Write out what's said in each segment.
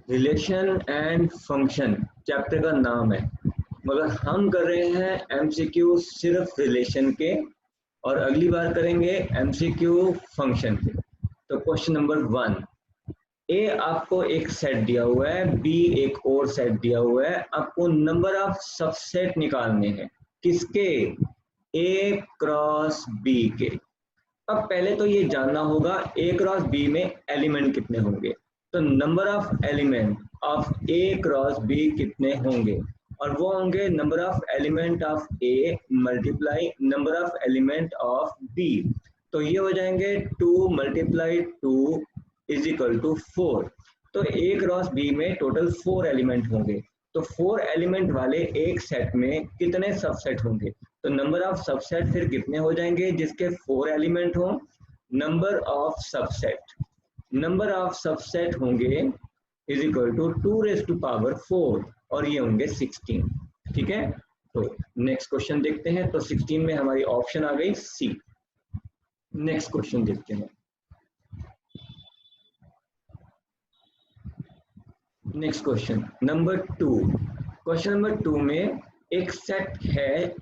Relation and function chapter का नाम है, मगर हम कर रहे हैं एमसीक्यू सिर्फ रिलेशन के और अगली बार करेंगे एमसीक्यू फंक्शन के। तो क्वेश्चन नंबर 1, ए आपको एक सेट दिया हुआ है, बी एक और सेट दिया हुआ है, आपको नंबर ऑफ सबसेट निकालने हैं। किसके? ए क्रॉस बी के। अब पहले तो ये जानना होगा ए क्रॉस बी में एलिमेंट कितने होंगे। तो number of element of A cross B कितने होंगे, और वो होंगे number of element of A multiply number of element of B. तो ये हो जाएंगे 2 × 2 इज इक्वल टू 4। तो ए क्रॉस बी में टोटल 4 एलिमेंट होंगे। तो 4 एलिमेंट वाले एक सेट में कितने सबसेट होंगे? तो नंबर ऑफ सबसेट फिर कितने हो जाएंगे जिसके 4 एलिमेंट हो? नंबर ऑफ सबसेट होंगे इज इक्वल टू 2⁴ और ये होंगे 16। ठीक है, तो नेक्स्ट क्वेश्चन देखते हैं। तो 16 में हमारी ऑप्शन आ गई सी। नेक्स्ट क्वेश्चन देखते हैं। Next question number 2। Question number 2 में एक सेट है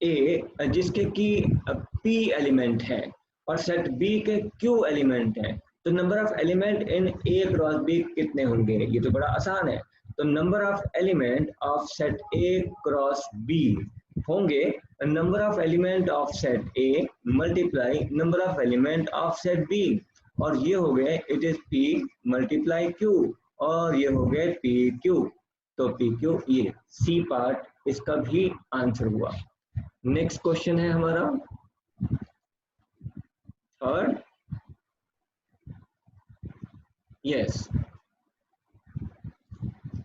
ए जिसके की पी एलिमेंट है और सेट बी के क्यू एलिमेंट है। तो number of element in A cross B कितने होंगे? ये तो बड़ा आसान है। तो number of element of set A cross B होंगे number of element of set A multiply number of element of set B, और ये हो गए it is P multiply Q, और ये हो गए पी क्यू। तो पी क्यू, ये सी पार्ट इसका भी आंसर हुआ। नेक्स्ट क्वेश्चन है हमारा थर्ड। यस,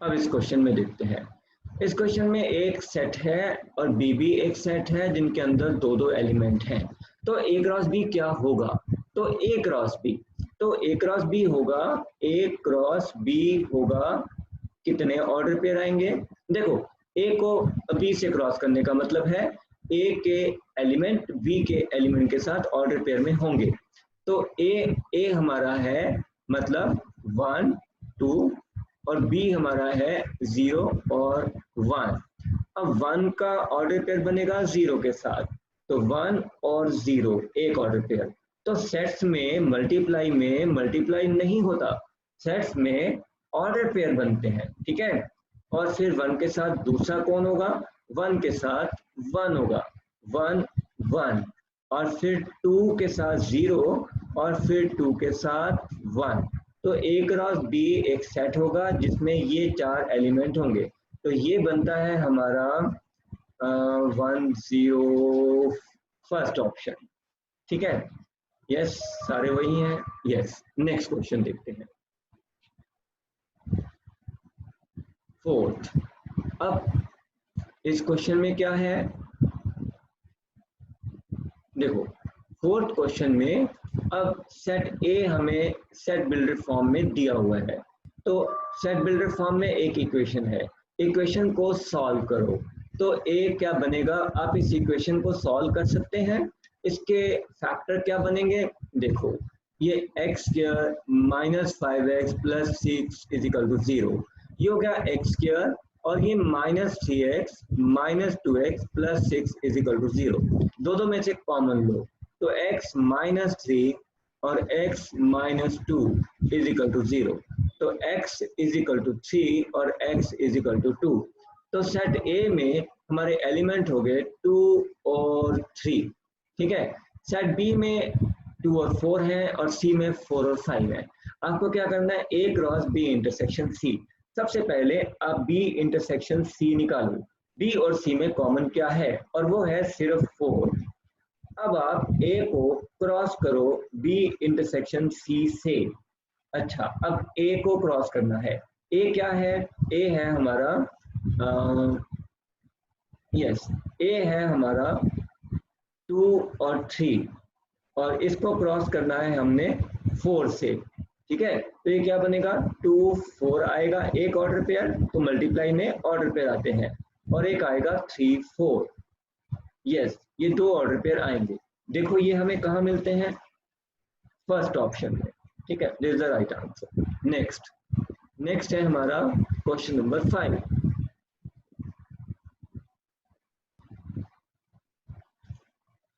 अब इस क्वेश्चन में देखते हैं। इस क्वेश्चन में एक सेट है और बी भी एक सेट है जिनके अंदर दो एलिमेंट हैं। तो ए क्रॉस बी क्या होगा? तो ए क्रॉस बी, तो ए क्रॉस बी होगा, ए क्रॉस बी होगा कितने ऑर्डर पेयर आएंगे? देखो, ए को बी से क्रॉस करने का मतलब है ए के एलिमेंट बी के एलिमेंट के साथ ऑर्डर पेयर में होंगे। तो ए हमारा है मतलब 1 2 और बी हमारा है 0 और 1। अब 1 का ऑर्डर पेयर बनेगा 0 के साथ, तो 1 और 0 एक ऑर्डर पेयर। तो सेट्स में मल्टीप्लाई नहीं होता, सेट्स में ऑर्डर पेयर बनते हैं। ठीक है, और फिर 1 के साथ दूसरा कौन होगा? 1 के साथ 1 होगा, 1 1, और फिर 2 के साथ 0 और फिर 2 के साथ 1। तो ए क्रॉस बी एक सेट होगा जिसमें ये 4 एलिमेंट होंगे। तो ये बनता है हमारा 1 0 फर्स्ट ऑप्शन। ठीक है, यस, सारे वही हैं। यस, नेक्स्ट क्वेश्चन देखते हैं। फोर्थ। अब इस क्वेश्चन में क्या है? देखो, फोर्थ क्वेश्चन में अब सेट ए हमें सेट बिल्डर फॉर्म में दिया हुआ है। तो सेट बिल्डर फॉर्म में एक इक्वेशन है, इक्वेशन को सॉल्व करो। तो ए क्या बनेगा? आप इस इक्वेशन को सॉल्व कर सकते हैं। इसके फैक्टर क्या बनेंगे? देखो, ये x² - 5x + 6 = 0, ये हो गया x², और ये -3x - 2x + 6 = 0। दो में से कॉमन लो, तो x - 3 और x - 2 = 0। तो x = 3 और x = 2। तो सेट ए में हमारे एलिमेंट हो गए 2 और 3। ठीक है, सेट बी में 2 और 4 है और सी में 4 और 5 है। आपको क्या करना है? ए क्रॉस बी इंटरसेक्शन सी। सबसे पहले आप बी इंटरसेक्शन सी निकालो। बी और सी में कॉमन क्या है? और वो है सिर्फ 4। अब आप ए को क्रॉस करो बी इंटरसेक्शन सी से। अच्छा, अब ए को क्रॉस करना है। ए क्या है? ए है हमारा ए है हमारा 2 और 3, और इसको क्रॉस करना है हमने 4 से। ठीक है, तो ये क्या बनेगा? 2 4 आएगा एक ऑर्डर पेयर, तो मल्टीप्लाई में ऑर्डर पेयर आते हैं, और एक आएगा 3 4। यस, ये 2 ऑर्डर पेयर आएंगे। देखो, ये हमें कहाँ मिलते हैं? फर्स्ट ऑप्शन में। ठीक है, this is the right answer. Next, next है हमारा क्वेश्चन नंबर 5।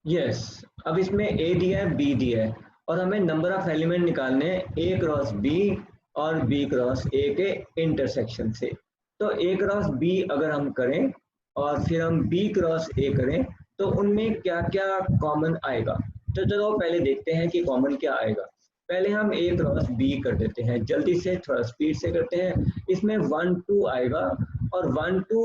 यस, अब इसमें ए दिया है, बी दिया है, और हमें नंबर ऑफ एलिमेंट निकालने हैं ए क्रॉस बी और बी क्रॉस ए के इंटरसेक्शन से। तो ए क्रॉस बी अगर हम करें और फिर हम बी क्रॉस ए करें तो उनमें क्या क्या कॉमन आएगा। तो चलो पहले देखते हैं कि कॉमन क्या आएगा। पहले हम ए क्रॉस बी कर देते हैं, जल्दी से थोड़ा स्पीड से करते हैं। इसमें 1 2 आएगा, और 1 2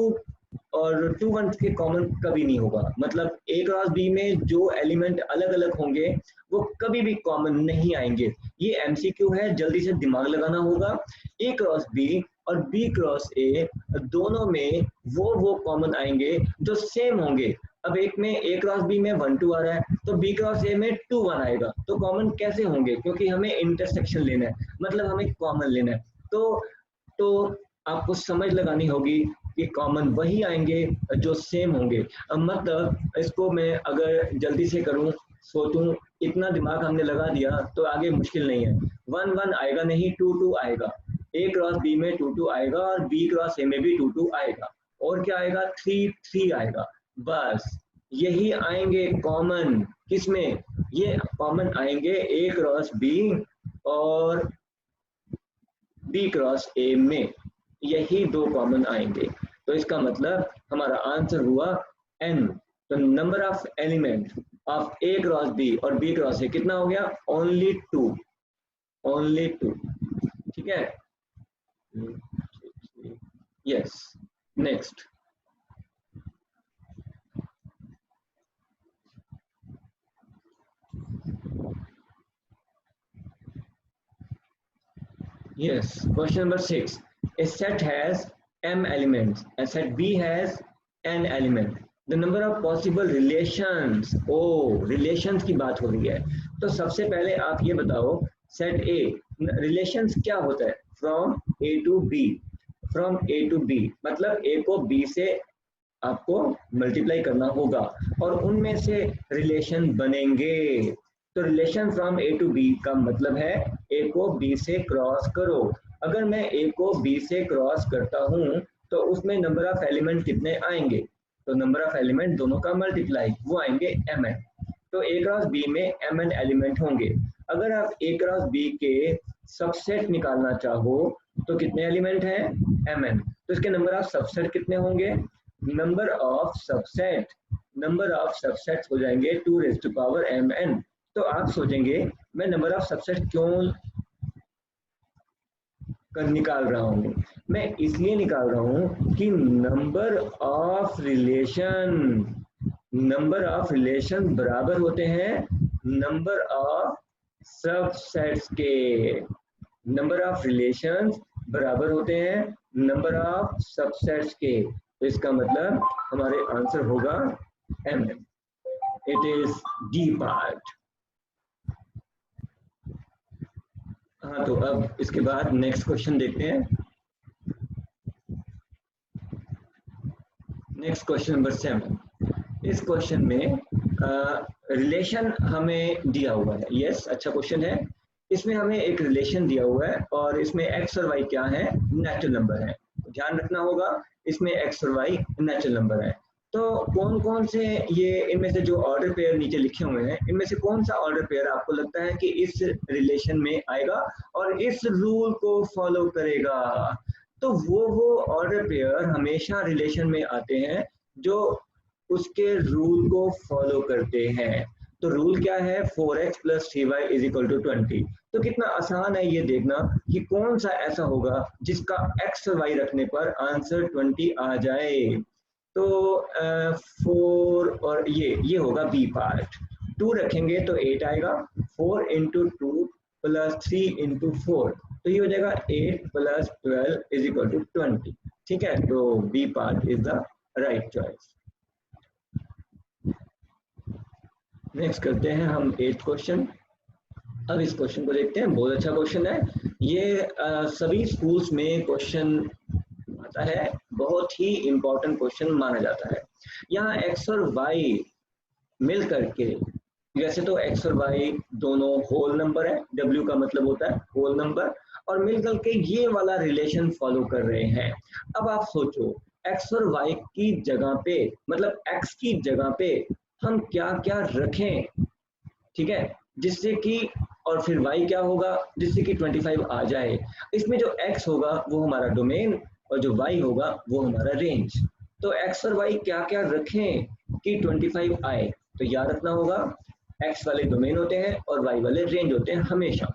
और 2 1 के कॉमन कभी नहीं होगा। मतलब ए क्रॉस बी में जो एलिमेंट अलग अलग होंगे वो कभी भी कॉमन नहीं आएंगे। ये एमसीक्यू है, जल्दी से दिमाग लगाना होगा। ए क्रॉस बी और बी क्रॉस ए दोनों में वो कॉमन आएंगे जो सेम होंगे। अब एक में ए क्रॉस बी में 1 2 आ रहा है, तो बी क्रॉस ए में 2 1 आएगा। तो कॉमन कैसे होंगे, क्योंकि हमें इंटरसेक्शन लेना है, मतलब हमें कॉमन लेना है। तो आपको समझ लगानी होगी कि कॉमन वही आएंगे जो सेम होंगे। अब मतलब इसको मैं अगर जल्दी से करूं, सोचूं, इतना दिमाग हमने लगा दिया तो आगे मुश्किल नहीं है। 1 1 आएगा नहीं, 2 2 आएगा। ए क्रॉस बी में 2 2 आएगा और बी क्रॉस ए में भी 2 2 आएगा। और क्या आएगा, 3 3 आएगा। बस यही आएंगे कॉमन। किसमें ये कॉमन आएंगे, ए क्रॉस बी और बी क्रॉस ए में, यही दो कॉमन आएंगे। तो इसका मतलब हमारा आंसर हुआ n। तो number of element of A cross B और बी क्रॉस ए कितना हो गया, ओनली 2, ओनली 2। ठीक है, yes. Next, yes, question number 6. A set has m elements, a set B has n element. The number of possible relations, relations की बात हो रही है। तो सबसे पहले आप ये बताओ, सेट A रिलेशंस क्या होता है, from A to B। From A to B मतलब A को B से आपको मल्टीप्लाई करना होगा और उनमें से रिलेशन बनेंगे। तो relation from A to B का मतलब है ए को बी से क्रॉस करो। अगर मैं ए को बी से क्रॉस करता हूं तो उसमें नंबर ऑफ एलिमेंट कितने आएंगे, तो नंबर ऑफ एलिमेंट दोनों का मल्टीप्लाई, वो आएंगे एम एन। तो ए क्रॉस बी में एम एन एलिमेंट होंगे। अगर आप ए क्रॉस बी के सबसेट निकालना चाहो तो कितने एलिमेंट हैं, एम एन। तो इसके नंबर ऑफ सबसेट कितने होंगे, number of subset, number of subsets हो जाएंगे 2 raise to power M N. तो आप सोचेंगे मैं नंबर ऑफ सबसेट क्यों निकाल रहा हूं। मैं इसलिए निकाल रहा हूं कि नंबर ऑफ रिलेशन बराबर होते हैं नंबर ऑफ सबसेट्स के। नंबर ऑफ रिलेशंस बराबर होते हैं नंबर ऑफ सबसेट्स के। तो इसका मतलब हमारे आंसर होगा M N. It is D part. हाँ, तो अब इसके बाद नेक्स्ट क्वेश्चन देखते हैं। Next question number 7। इस क्वेश्चन में रिलेशन हमें दिया हुआ है। यस, अच्छा क्वेश्चन है। इसमें हमें एक रिलेशन दिया हुआ है और इसमें एक्स और वाई क्या है, नेचुरल नंबर है। ध्यान रखना होगा, इसमें एक्स और वाई नेचुरल नंबर है। तो कौन कौन से ये इनमें से जो ऑर्डर पेयर नीचे लिखे हुए हैं, इनमें से कौन सा ऑर्डर पेयर आपको लगता है कि इस रिलेशन में आएगा और इस रूल को फॉलो करेगा। तो वो ऑर्डर पेयर हमेशा रिलेशन में आते हैं जो उसके रूल को फॉलो करते हैं। तो रूल क्या है, 4x + 3y = 20। तो कितना आसान है ये देखना कि कौन सा ऐसा होगा जिसका x और y रखने पर आंसर 20 आ जाए। तो 4 और ये होगा बी पार्ट। 2 रखेंगे तो 8 आएगा, 4 × 2 + 3 × 4, तो ये हो जाएगा 8 + 12 = 20। ठीक है, तो B part is the right choice. Next करते हैं हम 8th क्वेश्चन। अब इस क्वेश्चन को देखते हैं, बहुत अच्छा क्वेश्चन है ये। सभी स्कूल्स में क्वेश्चन आता है, बहुत ही इंपॉर्टेंट क्वेश्चन माना जाता है। यहाँ एक्स और वाई मिल करके वैसे तो एक्स और वाई दोनों होल नंबर है, डब्ल्यू का मतलब होता है होल नंबर, और मिलकर के ये वाला रिलेशन फॉलो कर रहे हैं। अब आप सोचो एक्स और वाई की जगह पे, मतलब एक्स की जगह पे हम क्या क्या रखें, ठीक है, जिससे कि, और फिर y क्या होगा जिससे कि 25 आ जाए। इसमें जो x होगा वो हमारा डोमेन, और जो y होगा वो हमारा रेंज। तो x और y क्या क्या रखें कि 25 आए, तो याद रखना होगा x वाले डोमेन होते हैं और y वाले रेंज होते हैं हमेशा।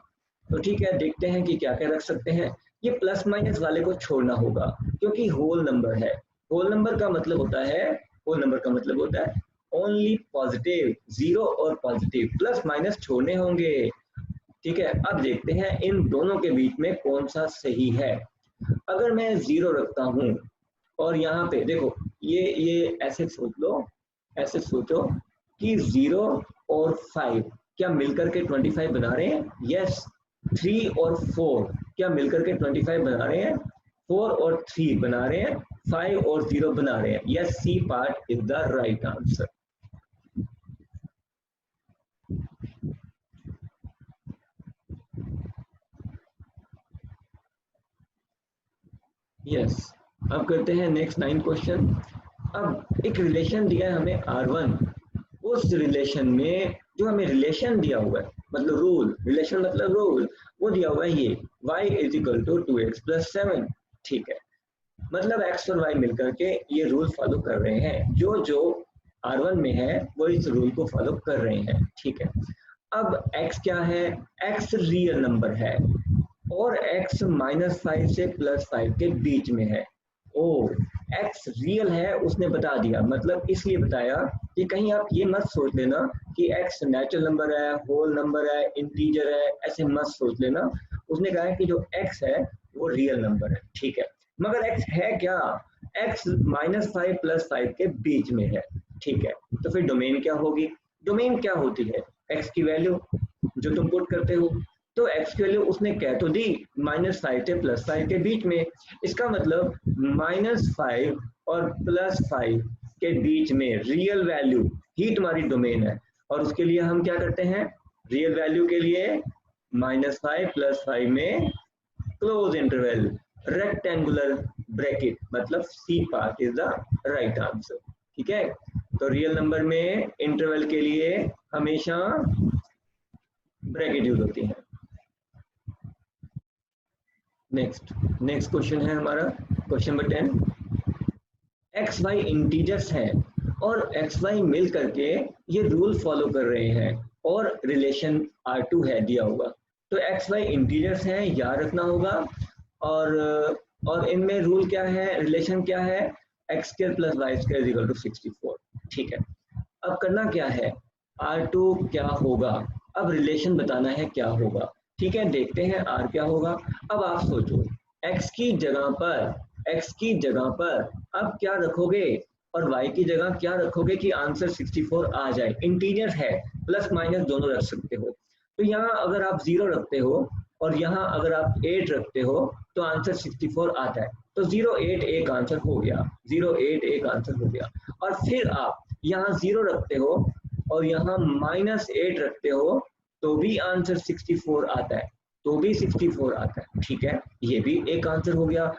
तो ठीक है, देखते हैं कि क्या क्या रख सकते हैं। ये प्लस माइनस वाले को छोड़ना होगा क्योंकि होल नंबर है। होल नंबर का मतलब होता है, होल नंबर का मतलब होता है ओनली पॉजिटिव, जीरो और पॉजिटिव, प्लस माइनस छोड़ने होंगे। ठीक है, अब देखते हैं इन दोनों के बीच में कौन सा सही है। अगर मैं जीरो रखता हूं और यहाँ पे देखो, ये ऐसे सोच लो, ऐसे सोचो कि जीरो और फाइव क्या मिलकर के 25 बना रहे हैं? यस। थ्री और फोर क्या मिलकर के 25 बना रहे हैं? फोर और थ्री बना रहे हैं, फाइव और जीरो बना रहे हैं। Yes, C part is the right answer. Yes, अब करते हैं नेक्स्ट 9 क्वेश्चन। अब एक रिलेशन दिया है हमें R1, उस रिलेशन में जो हमें रिलेशन दिया हुआ है, मतलब रूल, रिलेशन मतलब रूल, वो दिया हुआ है ये y is equal to 2x plus 7। ठीक है, मतलब x और y मिलकर के ये रूल फॉलो कर रहे हैं, जो जो R1 में है वो इस रूल को फॉलो कर रहे हैं। ठीक है, अब x क्या है? x रियल नंबर है और x -5 से +5 के बीच में है। ओ, x रियल है उसने बता दिया, मतलब इसलिए बताया कि कहीं आप ये मत सोच लेना कि x नेचुरल नंबर है, होल नंबर है, इंटीजर है, ऐसे मत सोच लेना। उसने कहा है कि जो x है वो रियल नंबर है। ठीक है, मगर x है क्या? x -5 +5 के बीच में है। ठीक है, तो फिर डोमेन क्या होगी? डोमेन क्या होती है? x की वैल्यू जो तुम पुट करते हो। तो x की वैल्यू उसने कह तो दी -5 से +5 के बीच में, इसका मतलब -5 और +5 के बीच में रियल वैल्यू ही तुम्हारी डोमेन है। और उसके लिए हम क्या करते हैं? रियल वैल्यू के लिए -5 +5 में क्लोज इंटरवल, रेक्टेंगुलर ब्रैकेट, मतलब C part is the right answer. ठीक है, तो रियल नंबर में इंटरवल के लिए हमेशा ब्रैकेट यूज होती है। नेक्स्ट नेक्स्ट क्वेश्चन है हमारा question number 10। X Y integers हैं और एक्स वाई मिल करके ये रूल फॉलो कर रहे हैं और रिलेशन R2 है दिया हुआ। तो एक्स वाई इंटीजर्स हैं, याद रखना होगा। और इनमें रूल क्या है, रिलेशन क्या है? X square plus Y square equal to 64। ठीक है, अब करना क्या है? R2 क्या होगा? अब रिलेशन बताना है क्या होगा। ठीक है, देखते हैं R क्या होगा। अब आप सोचो x की जगह पर, x की जगह पर अब क्या रखोगे और y की जगह क्या रखोगे कि आंसर 64 आ जाए? इंटीजर है, प्लस माइनस दोनों रख सकते हो। तो यहाँ अगर आप 0 रखते हो और यहाँ अगर आप 8 रखते हो तो आंसर 64 आता है। तो 0 8 एक आंसर हो गया, 0 8 एक आंसर हो गया। और फिर आप यहाँ 0 रखते हो और यहाँ -8 रखते हो तो भी आंसर 64 आता है, तो भी 64 आता है। ठीक है, ये भी एक आंसर हो गया,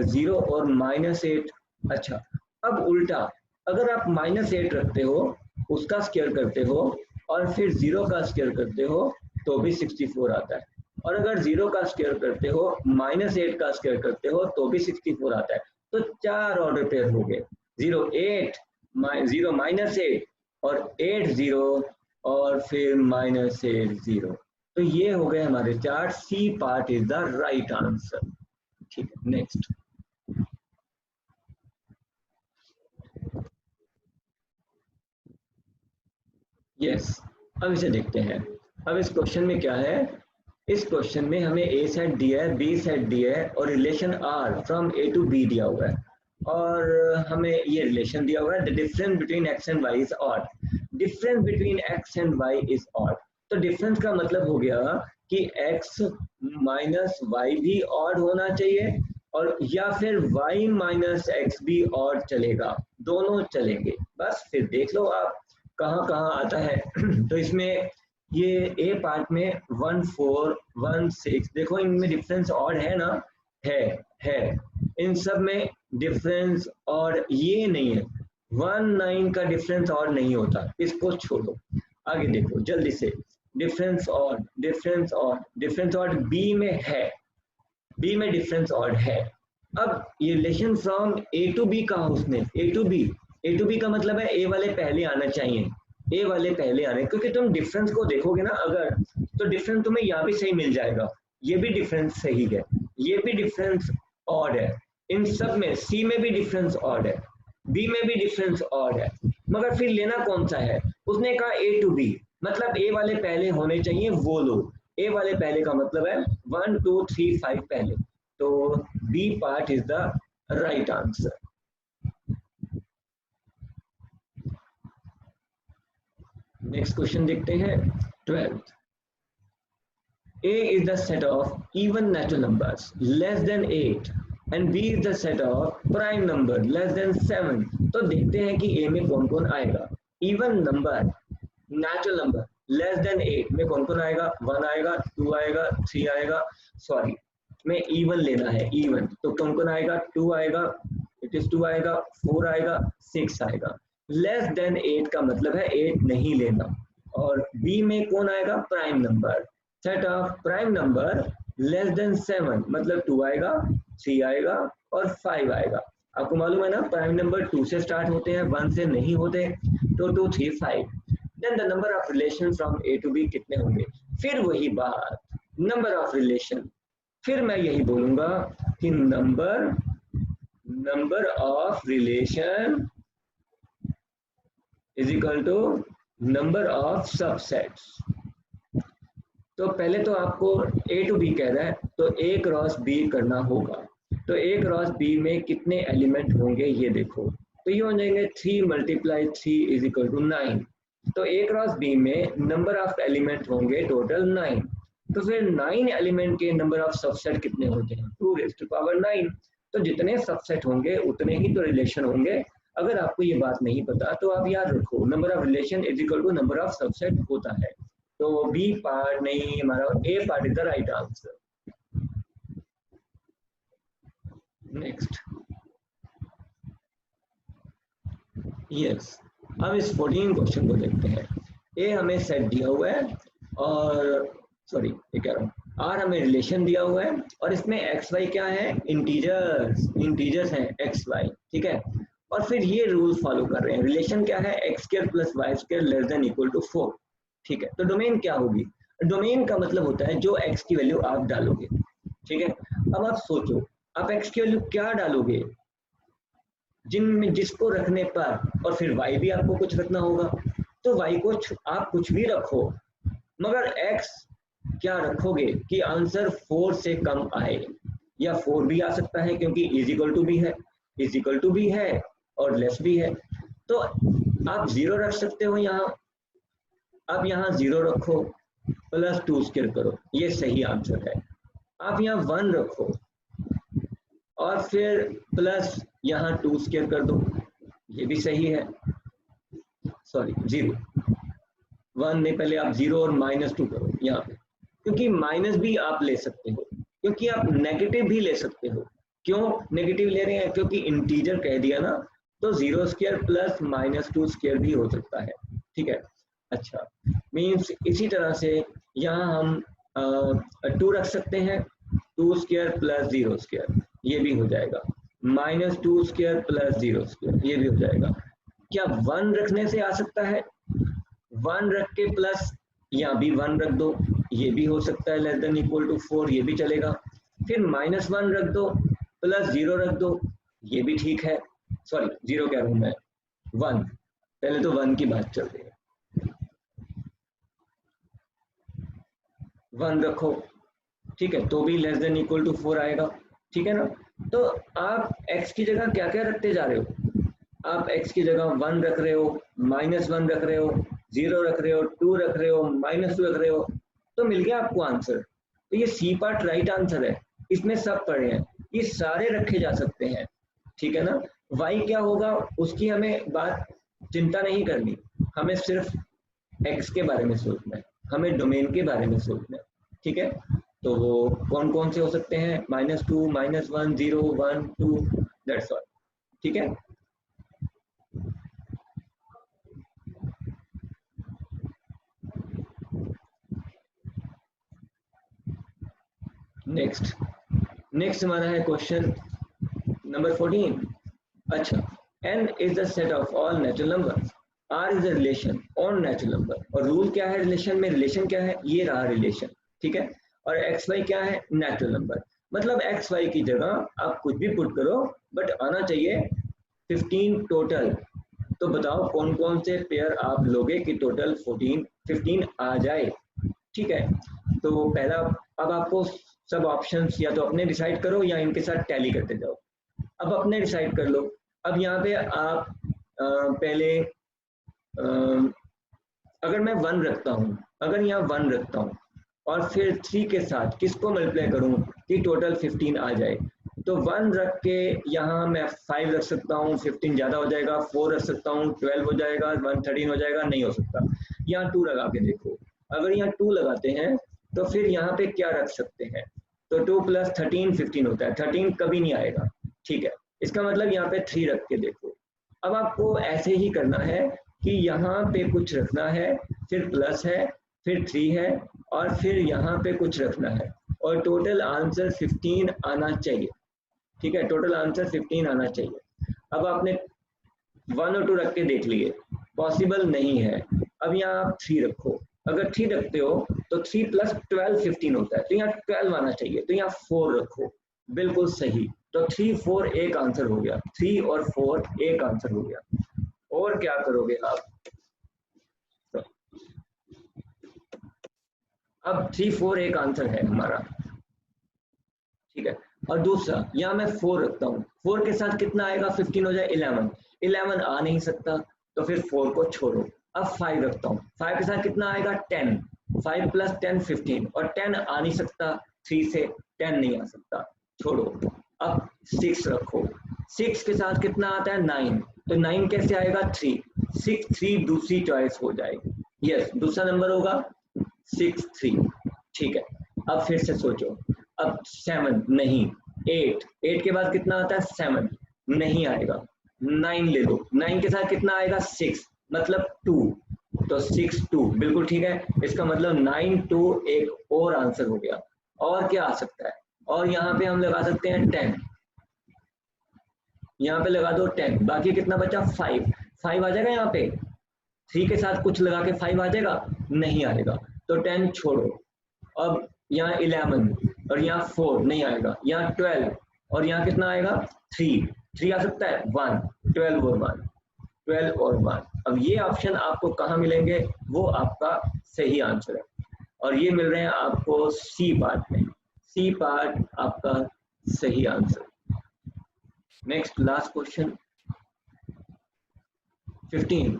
0 और -8। अच्छा, अब उल्टा, अगर आप -8 रखते हो, उसका स्क्वायर करते हो और फिर 0 का स्क्वायर करते हो तो भी 64 आता है। और अगर 0 का स्क्वायर करते हो, -8 का स्क्वायर करते हो तो भी 64 आता है। तो 4 ऑर्डर पेयर हो गए, 0 8, 0 -8 और 8 0 और फिर -8 0। तो ये हो गए हमारे 4, C part is the right answer. ठीक है, नेक्स्ट। यस, अब इसे देखते हैं। अब इस क्वेश्चन में क्या है? इस क्वेश्चन में हमें ए सेट दिया है, बी सेट दिया है और relation R from A to B दिया हुआ है। और हमें ये रिलेशन दिया हुआ है, the difference between X and Y is odd. Difference between X and Y is odd. तो डिफरेंस का मतलब हो गया कि एक्स माइनस वाई भी ऑड होना चाहिए, और या फिर y माइनस एक्स भी ऑड चलेगा, दोनों चलेंगे। बस फिर देख लो आप कहाँ कहाँ आता है तो इसमें ये ए पार्ट में 1 4 1 6 देखो इनमें डिफरेंस और है ना, है इन सब में डिफरेंस, और ये नहीं है 1 9 का डिफरेंस और नहीं होता, इसको छोड़ो। आगे देखो जल्दी से, डिफरेंस और डिफरेंस और डिफरेंस और बी में है, बी में डिफरेंस और है। अब ये relation from A to B कहा उसने, A to B, A to B का मतलब है ए वाले पहले आना चाहिए, ए वाले पहले आने, क्योंकि तुम डिफरेंस को देखोगे ना अगर, तो डिफरेंस तुम्हें यहाँ भी सही मिल जाएगा, ये भी डिफरेंस सही है, ये भी डिफरेंस ऑड है, इन सब में सी में भी डिफरेंस ऑड है, बी में भी डिफरेंस ऑड है, मगर फिर लेना कौन सा है, उसने कहा ए टू बी, मतलब ए वाले पहले होने चाहिए वो लो, ए वाले पहले का मतलब है 1 2 3 5 पहले, तो B part is the right answer. Next question देखते हैं 12th। A is the set of even natural numbers less than 8 and B is the set of prime number less than 7। तो देखते हैं कि A में कौन कौन आएगा, even number natural number less than 8 में कौन कौन आएगा, 1 आएगा, 2 आएगा, 3 आएगा, सॉरी में इवन लेना है, इवन तो कौन कौन आएगा, 2 आएगा, इट इज 2 आएगा, 4 आएगा, 6 आएगा। लेस देन 8 का मतलब है 8 नहीं लेना, और बी में कौन आएगा, prime number, set of prime number less than 7 मतलब 2 आएगा, 3 आएगा और 5 आएगा। आपको मालूम है ना प्राइम नंबर 2 से स्टार्ट होते हैं, 1 से नहीं होते, तो 2 3 5। Then the number of relation from A to B कितने होंगे, फिर वही बात, नंबर ऑफ रिलेशन, फिर मैं यही बोलूंगा कि number of relation is equal to number of subsets. तो पहले तो आपको ए टू बी कह रहा है, तो ए क्रॉस बी करना होगा, तो ए क्रॉस बी में कितने एलिमेंट होंगे ये देखो, तो ये हो जाएंगे 3 × 3 इज इक्वल टू 9, तो ए क्रॉस बी में नंबर ऑफ एलिमेंट होंगे टोटल 9, तो फिर 9 एलिमेंट के नंबर ऑफ सबसेट कितने होते हैं, 2⁹9, तो जितने सबसेट होंगे उतने ही तो रिलेशन होंगे। अगर आपको ये बात नहीं पता तो आप याद रखो number of relation is equal to number of subset होता है, तो बी पार्ट नहीं, हमारा A part is the right answer. Next yes, अब इस 14 क्वेश्चन को देखते हैं। ए हमें सेट दिया हुआ है, और सॉरी ये कह रहा हूँ, आर हमें रिलेशन दिया हुआ है, और इसमें एक्स वाई क्या है, इंटीजर्स हैं एक्स वाई, ठीक है, और फिर ये रूल फॉलो कर रहे हैं, रिलेशन क्या है, x² + y² less than equal to 4, ठीक है, तो डोमेन क्या होगी, डोमेन का मतलब होता है जो x की वैल्यू आप डालोगे, ठीक है। अब आप सोचो आप x की वैल्यू क्या डालोगे, जिसको रखने पर, और फिर y भी आपको कुछ रखना होगा, तो y को आप कुछ भी रखो, मगर x क्या रखोगे कि आंसर 4 से कम आए, या 4 भी आ सकता है क्योंकि इज इक्वल टू भी है और लेस भी है, तो आप 0 रख सकते हो यहाँ, आप यहाँ 0 रखो प्लस 2² करो, ये सही आंसर है। आप यहाँ 1 रखो और फिर प्लस यहाँ 2² कर दो, ये भी सही है, सॉरी 0 1 नहीं, पहले आप 0 और -2 करो यहाँ पे, क्योंकि माइनस भी आप ले सकते हो, क्योंकि आप नेगेटिव भी ले सकते हो। क्यों नेगेटिव ले रहे हैं, क्योंकि इंटीजर कह दिया ना, तो 0² प्लस -2² भी हो सकता है, ठीक है। अच्छा, मीन्स इसी तरह से यहाँ हम 2 रख सकते हैं, 2² + 0², ये भी हो जाएगा, -2² + 0², ये भी हो जाएगा। क्या 1 रखने से आ सकता है, 1 रख के प्लस यहाँ भी 1 रख दो, ये भी हो सकता है, लेस देन इक्वल टू 4, ये भी चलेगा, फिर -1 रख दो प्लस 0 रख दो, ये भी ठीक है, सॉरी 0 कह रहा हूँ मैं, 1, पहले तो 1 की बात चल रही है, 1 रखो, ठीक है, तो भी लेस देन इक्वल टू 4 आएगा, ठीक है ना। तो आप x की जगह क्या क्या रखते जा रहे हो, आप x की जगह 1 रख रहे हो, -1 रख रहे हो, 0 रख रहे हो, 2 रख रहे हो, -2 रख रहे हो, तो मिल गया आपको आंसर। तो ये सी पार्ट राइट आंसर है, इसमें सब पढ़े हैं, ये सारे रखे जा सकते हैं, ठीक है ना। y क्या होगा उसकी हमें बात चिंता नहीं करनी, हमें सिर्फ एक्स के बारे में सोचना है, हमें डोमेन के बारे में सोचना है, ठीक है। तो वो कौन कौन से हो सकते हैं, -2, -1, 0, 1, 2, दैट्स ऑल, ठीक है। नेक्स्ट हमारा है क्वेश्चन नंबर 14। अच्छा, n is the set of all natural numbers, r is the relation on natural number, और रूल क्या है रिलेशन में, रिलेशन क्या है, ये रहा रिलेशन, ठीक है। और एक्स वाई क्या है, नेचुरल नंबर, मतलब एक्स वाई की जगह आप कुछ भी पुट करो बट आना चाहिए 15 टोटल। तो बताओ कौन कौन से पेयर आप लोगे कि टोटल 15 आ जाए, ठीक है। तो पहला, अब आपको सब ऑप्शंस या तो अपने डिसाइड करो या इनके साथ टैली करते जाओ। अब अपने डिसाइड कर लो। अब यहाँ पे आप पहले अगर मैं 1 रखता हूँ, अगर यहाँ 1 रखता हूँ और फिर 3 के साथ किसको मल्टीप्लाई करूँ कि टोटल 15 आ जाए, तो 1 रख के यहाँ मैं 5 रख सकता हूँ, 15 ज़्यादा हो जाएगा, 4 रख सकता हूँ, 12 हो जाएगा, 13 हो जाएगा, नहीं हो सकता। यहाँ 2 लगा के देखो, अगर यहाँ 2 लगाते हैं तो फिर यहाँ पे क्या रख सकते हैं, तो 2 + 13 15 होता है, 13 कभी नहीं आएगा, ठीक है। इसका मतलब यहाँ पे 3 रख के देखो। अब आपको ऐसे ही करना है कि यहाँ पे कुछ रखना है, फिर प्लस है, फिर 3 है, और फिर यहाँ पे कुछ रखना है, और टोटल आंसर 15 आना चाहिए, ठीक है। टोटल आंसर 15 आना चाहिए। अब आपने 1 और 2 रख के देख लिए, पॉसिबल नहीं है। अब यहाँ आप 3 रखो, अगर 3 रखते हो तो 3 + 12 15 होता है, तो यहाँ 12 आना चाहिए, तो यहाँ 4 रखो, बिल्कुल सही। तो 3 4 एक आंसर हो गया, 3 और 4 एक आंसर हो गया। और क्या करोगे आप, तो अब 3 4 एक आंसर है हमारा, ठीक है। और दूसरा, यहाँ मैं 4 रखता हूँ, 4 के साथ कितना आएगा, 15 हो जाए 11, 11 आ नहीं सकता, तो फिर 4 को छोड़ो। अब 5 रखता हूँ, 5 के साथ कितना आएगा, 10, 5 + 10 15, और 10 आ नहीं सकता, 3 से 10 नहीं आ सकता, छोड़ो। अब 6 रखो, 6 के साथ कितना आता है, 9, तो 9 कैसे आएगा, 3, 6 3 दूसरी चॉइस हो जाएगी, यस दूसरा नंबर होगा 6 3, ठीक है। अब फिर से सोचो, अब 7 नहीं, 8 के बाद कितना आता है, 7 नहीं आएगा, 9 ले लो, 9 के साथ कितना आएगा, 6 मतलब 2, तो 6 2 बिल्कुल ठीक है। इसका मतलब 9 2 एक और आंसर हो गया। और क्या आ सकता है, और यहाँ पे हम लगा सकते हैं 10, यहाँ पे लगा दो 10, बाकी कितना बचा, 5 आ जाएगा, यहाँ पे 3 के साथ कुछ लगा के 5 आ जाएगा, नहीं आएगा, तो 10 छोड़ो। अब यहाँ 11 और यहाँ 4 नहीं आएगा, यहाँ 12 और यहाँ कितना आएगा, 3 आ सकता है, 1, 12 और 1। अब ये ऑप्शन आपको कहाँ मिलेंगे, वो आपका सही आंसर है, और ये मिल रहे हैं आपको सी पार्ट में, सी पार्ट आपका सही answer. Next last question 15,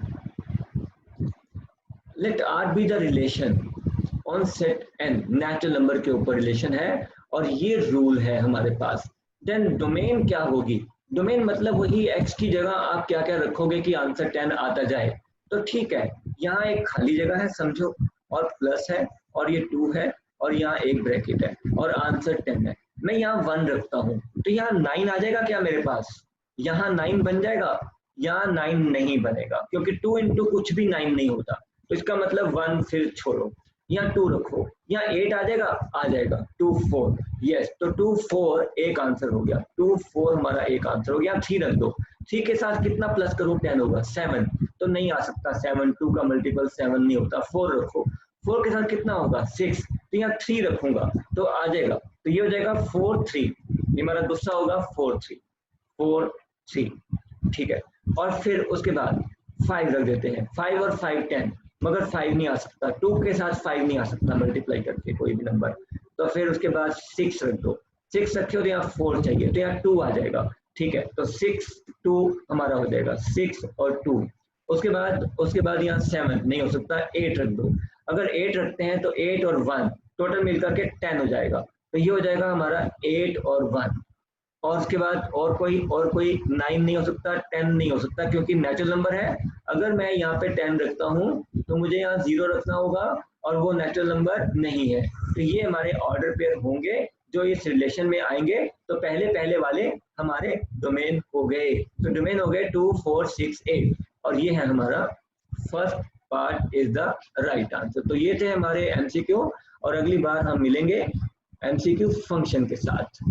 let R be the relation on set N, natural number के ऊपर रिलेशन है और ये रूल है हमारे पास। देन डोमेन क्या होगी, डोमेन मतलब वही x की जगह आप क्या क्या रखोगे कि आंसर 10 आता जाए। तो ठीक है, यहाँ एक खाली जगह है समझो, और प्लस है, और ये 2 है, और यहाँ एक ब्रैकेट है, और आंसर 10 है। मैं यहाँ 1 रखता हूँ, तो यहाँ 9 आ जाएगा क्या मेरे पास, यहाँ 9 बन जाएगा, यहाँ 9 नहीं बनेगा, क्योंकि 2 × कुछ भी 9 नहीं होता, तो इसका मतलब 1 फिर छोड़ो, यहाँ 2 रखो, यहाँ 8 आ जाएगा 2 4, यस, तो 2 4 एक आंसर हो गया, 2 4 हमारा एक आंसर हो गया। 3 रख दो, 3 के साथ कितना प्लस करो, 10 होगा, 7 तो नहीं आ सकता, 7 2 का मल्टीपल 7 नहीं होता। 4 रखो, 4 के साथ कितना होगा, 6, तो यहाँ 3 रखूंगा तो आ जाएगा, तो ये हो जाएगा 4 3, ये हमारा दूसरा होगा 4 3, ठीक है। और फिर उसके बाद 5 रख देते हैं, 5 और 5 10, मगर 5 नहीं आ सकता, 2 के साथ 5 नहीं आ सकता मल्टीप्लाई करके कोई भी नंबर, तो फिर उसके बाद 6 रख दो, 6 रखे हो तो यहाँ 4 चाहिए, तो यहाँ 2 आ जाएगा, ठीक है। तो 6 2 हमारा हो जाएगा, 6 और 2, उसके बाद यहाँ 7 नहीं हो सकता, 8 रख दो, अगर 8 रखते हैं तो 8 और 1 टोटल मिलकर के 10 हो जाएगा, तो ये हो जाएगा हमारा 8 और 1, और उसके बाद और कोई 9 नहीं हो सकता, 10 नहीं हो सकता, क्योंकि नेचुरल नंबर है। अगर मैं यहाँ पे 10 रखता हूँ तो मुझे यहाँ 0 रखना होगा और वो नेचुरल नंबर नहीं है। तो ये हमारे ऑर्डर पेयर होंगे जो इस रिलेशन में आएंगे। तो पहले पहले वाले हमारे डोमेन हो गए। तो डोमेन हो गए 2, 4, 6, 8 और ये है हमारा first part is the right answer. तो ये थे हमारे एमसीक्यू और अगली बार हम मिलेंगे एमसीक्यू फंक्शन के साथ।